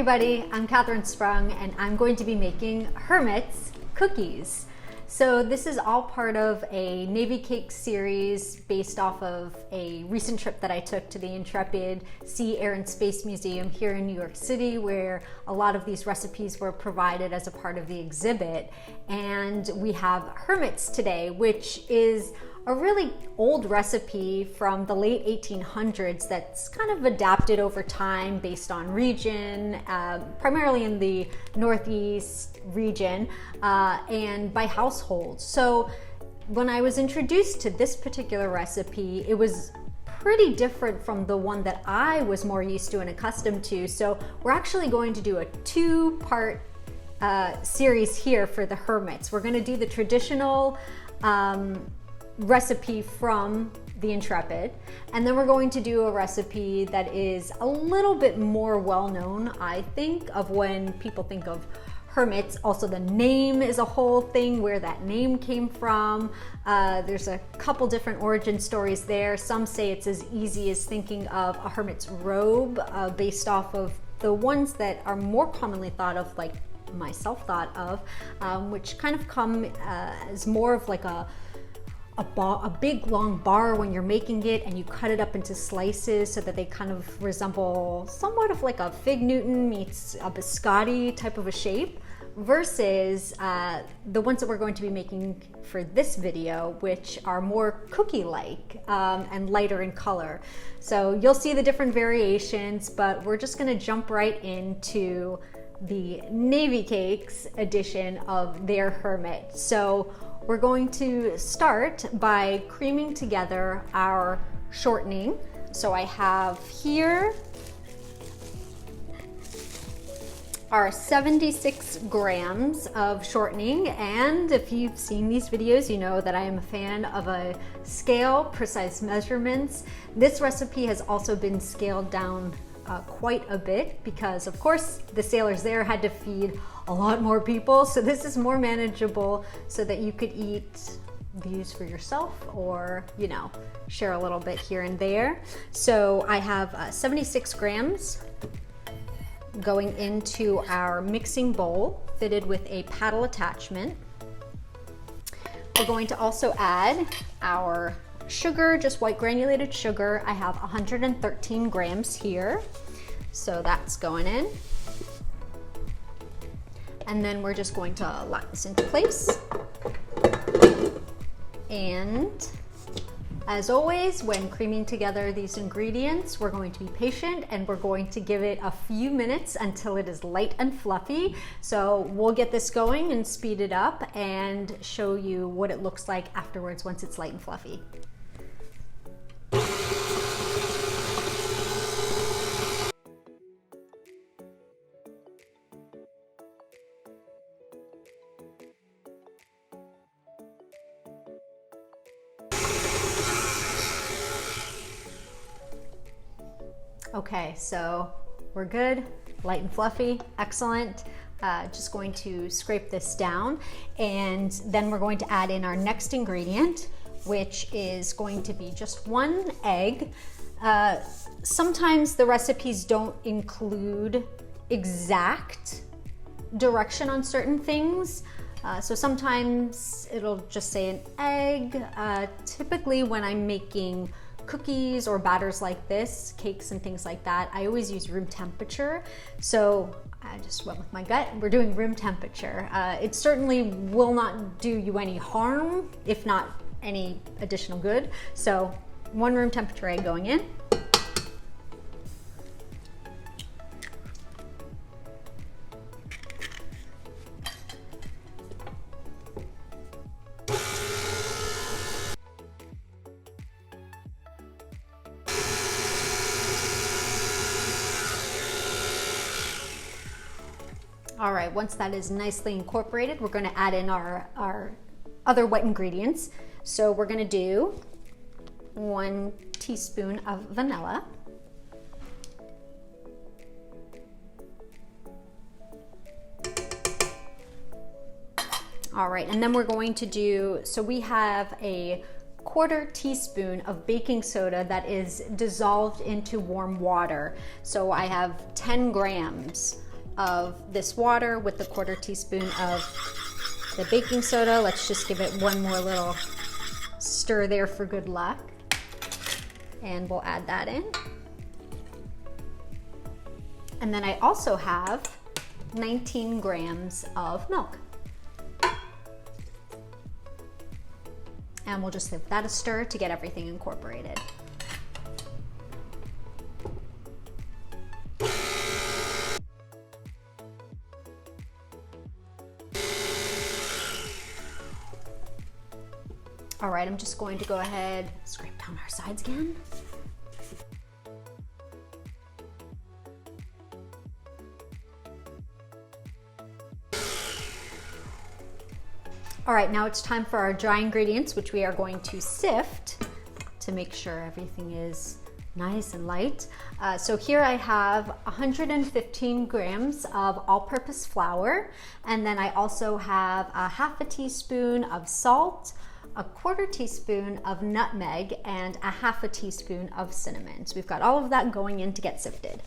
everybody, I'm Catherine Sprung and I'm going to be making Hermits cookies. So this is all part of a Navy cake series based off of a recent trip that I took to the Intrepid Sea, Air and Space Museum here in New York City, where a lot of these recipes were provided as a part of the exhibit. And we have Hermits today, which is a really old recipe from the late 1800s that's kind of adapted over time based on region, primarily in the Northeast region, and by households. So when I was introduced to this particular recipe, it was pretty different from the one that I was more used to and accustomed to. So we're actually going to do a two-part series here for the Hermits. We're going to do the traditional recipe from the Intrepid, and then we're going to do a recipe that is a little bit more well-known, I think, of when people think of Hermits. Also, the name is a whole thing, where that name came from. There's a couple different origin stories there. Some say it's as easy as thinking of a hermit's robe, based off of the ones that are more commonly thought of, like myself thought of, which kind of come as more of like a big long bar when you're making it, and you cut it up into slices so that they kind of resemble somewhat of like a fig Newton meets a biscotti type of a shape, versus the ones that we're going to be making for this video, which are more cookie-like and lighter in color. So you'll see the different variations, but we're just going to jump right into the Navy Cakes edition of their Hermit. So we're going to start by creaming together our shortening. So I have here our 76 grams of shortening, and if you've seen these videos, you know that I am a fan of a scale, precise measurements. This recipe has also been scaled down quite a bit because, of course, the sailors there had to feed a lot more people, so this is more manageable so that you could eat these for yourself, or share a little bit here and there. So I have 76 grams going into our mixing bowl fitted with a paddle attachment. We're going to also add our sugar, just white granulated sugar. I have 113 grams here, so that's going in. And then we're just going to lock this into place. And as always, when creaming together these ingredients, we're going to be patient and we're going to give it a few minutes until it is light and fluffy. So we'll get this going and speed it up and show you what it looks like afterwards once it's light and fluffy. Okay, so we're good, light and fluffy, excellent. Just going to scrape this down, and then we're going to add in our next ingredient, which is going to be just one egg. Sometimes the recipes don't include exact direction on certain things. So sometimes it'll just say an egg. Typically when I'm making cookies or batters like this, cakes and things like that, I always use room temperature. So I just went with my gut. We're doing room temperature. It certainly will not do you any harm, if not any additional good. So 1 room temperature egg going in. All right, once that is nicely incorporated, we're going to add in our other wet ingredients. So we're going to do 1 teaspoon of vanilla. All right, and then we're going to do, so we have a 1/4 teaspoon of baking soda that is dissolved into warm water. So I have 10 grams of this water with the 1/4 teaspoon of the baking soda. Let's just give it one more little stir there for good luck. And we'll add that in. And then I also have 19 grams of milk. And we'll just give that a stir to get everything incorporated. All right, I'm just going to go ahead, scrape down our sides again. All right, now it's time for our dry ingredients, which we are going to sift to make sure everything is nice and light. So here I have 115 grams of all-purpose flour, and then I also have a 1/2 teaspoon of salt, a 1/4 teaspoon of nutmeg, and a 1/2 teaspoon of cinnamon. So we've got all of that going in to get sifted.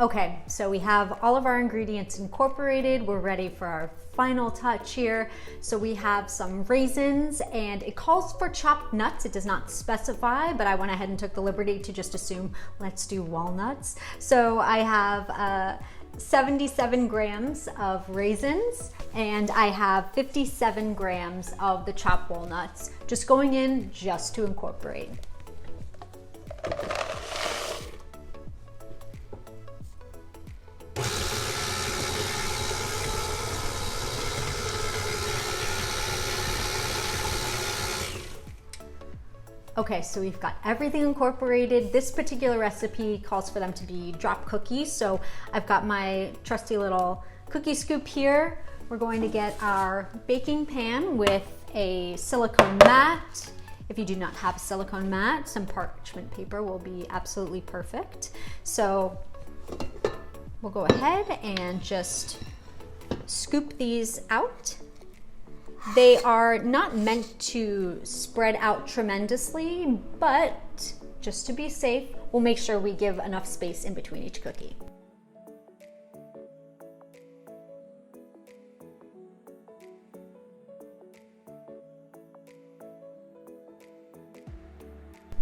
Okay, so we have all of our ingredients incorporated. We're ready for our final touch here. So we have some raisins, and it calls for chopped nuts. It does not specify, but I went ahead and took the liberty to just assume, let's do walnuts. So I have 77 grams of raisins, and I have 57 grams of the chopped walnuts, just going in just to incorporate. Okay, so we've got everything incorporated. This particular recipe calls for them to be drop cookies. So I've got my trusty little cookie scoop here. We're going to get our baking pan with a silicone mat. If you do not have a silicone mat, some parchment paper will be absolutely perfect. So we'll go ahead and just scoop these out. They are not meant to spread out tremendously, but just to be safe, we'll make sure we give enough space in between each cookie.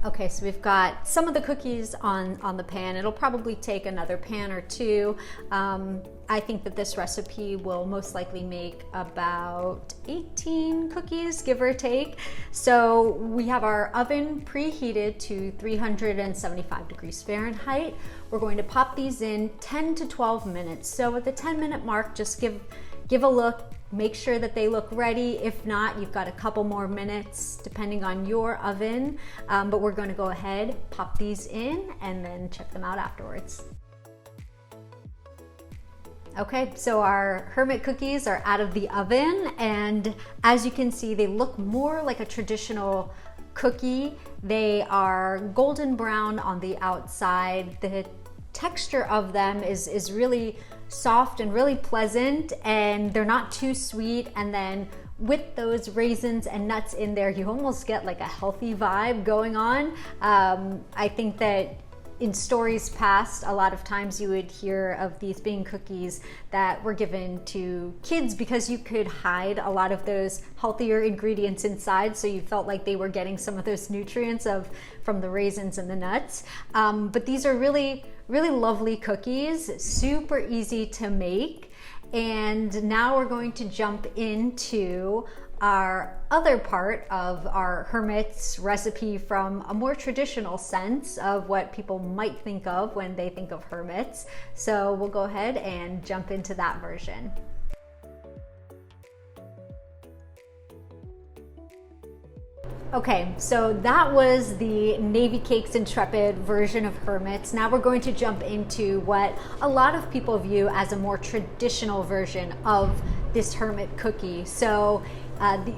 Okay, so we've got some of the cookies on the pan. It'll probably take another pan or two. I think that this recipe will most likely make about 18 cookies, give or take. So we have our oven preheated to 375 degrees Fahrenheit. We're going to pop these in 10 to 12 minutes. So at the 10-minute mark, just give a look. Make sure that they look ready. If not, you've got a couple more minutes depending on your oven. But we're going to go ahead, pop these in, and then check them out afterwards. Okay, so our Hermit cookies are out of the oven, and as you can see, they look more like a traditional cookie. They are golden brown on the outside. The texture of them is really soft and really pleasant, and they're not too sweet. And then with those raisins and nuts in there, you almost get like a healthy vibe going on. I think that in stories past, a lot of times you would hear of these being cookies that were given to kids because you could hide a lot of those healthier ingredients inside, so you felt like they were getting some of those nutrients from the raisins and the nuts. But these are really, really lovely cookies, super easy to make. And now we're going to jump into our other part of our Hermits recipe from a more traditional sense of what people might think of when they think of Hermits. So we'll go ahead and jump into that version. Okay, so that was the Navy Cakes Intrepid version of Hermits. Now we're going to jump into what a lot of people view as a more traditional version of this Hermit cookie. So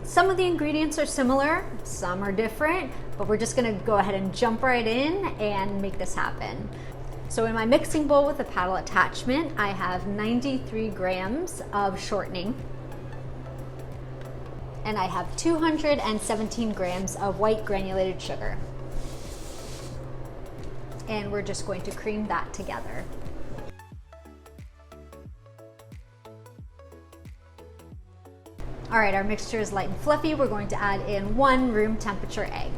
some of the ingredients are similar, some are different, but we're just gonna go ahead and jump right in and make this happen. So in my mixing bowl with a paddle attachment, I have 93 grams of shortening, and I have 217 grams of white granulated sugar. And we're just going to cream that together. All right, our mixture is light and fluffy. We're going to add in 1 room temperature egg.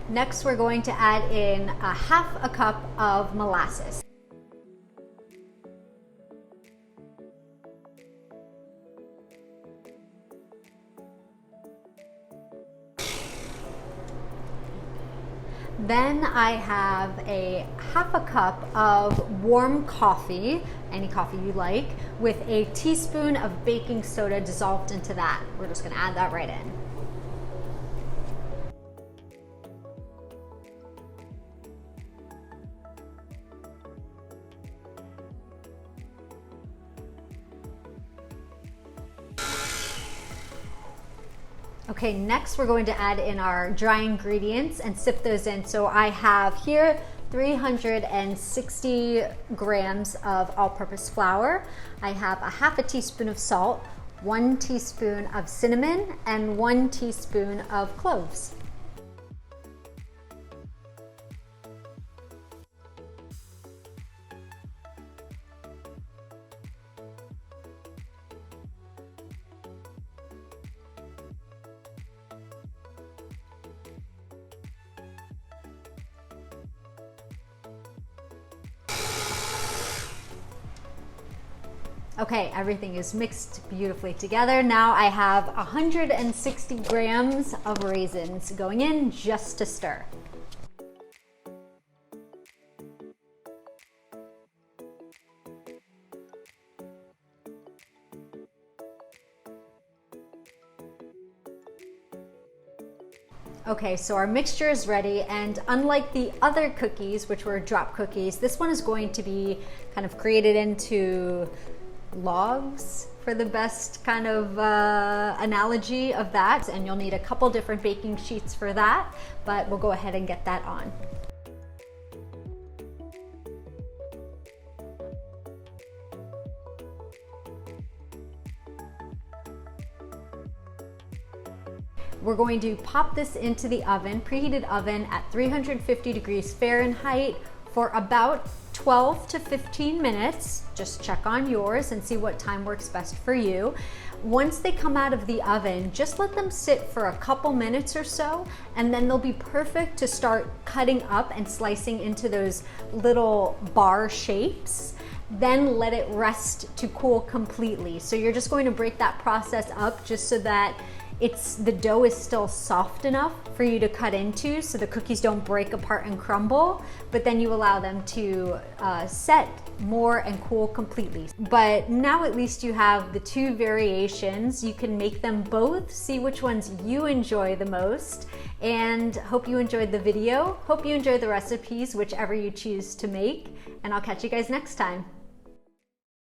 Next, we're going to add in a half a cup of molasses. Then I have a half a cup of warm coffee, any coffee you like, with a teaspoon of baking soda dissolved into that. We're just gonna add that right in. Okay, next we're going to add in our dry ingredients and sip those in. So I have here 360 grams of all-purpose flour. I have a half a teaspoon of salt, 1 teaspoon of cinnamon, and 1 teaspoon of cloves. Okay, everything is mixed beautifully together. Now I have 160 grams of raisins going in just to stir. Okay, so our mixture is ready, and unlike the other cookies, which were drop cookies, this one is going to be kind of created into logs, for the best kind of analogy of that, and you'll need a couple different baking sheets for that, but we'll go ahead and get that on. We're going to pop this into the oven, preheated oven at 350 degrees Fahrenheit for about 12 to 15 minutes. Just check on yours and see what time works best for you. Once they come out of the oven, just let them sit for a couple minutes or so, and then they'll be perfect to start cutting up and slicing into those little bar shapes. Then let it rest to cool completely. So you're just going to break that process up just so that the dough is still soft enough for you to cut into so the cookies don't break apart and crumble, but then you allow them to set more and cool completely. But now at least you have the 2 variations. You can make them both, see which ones you enjoy the most, and hope you enjoyed the video. Hope you enjoy the recipes, whichever you choose to make, and I'll catch you guys next time.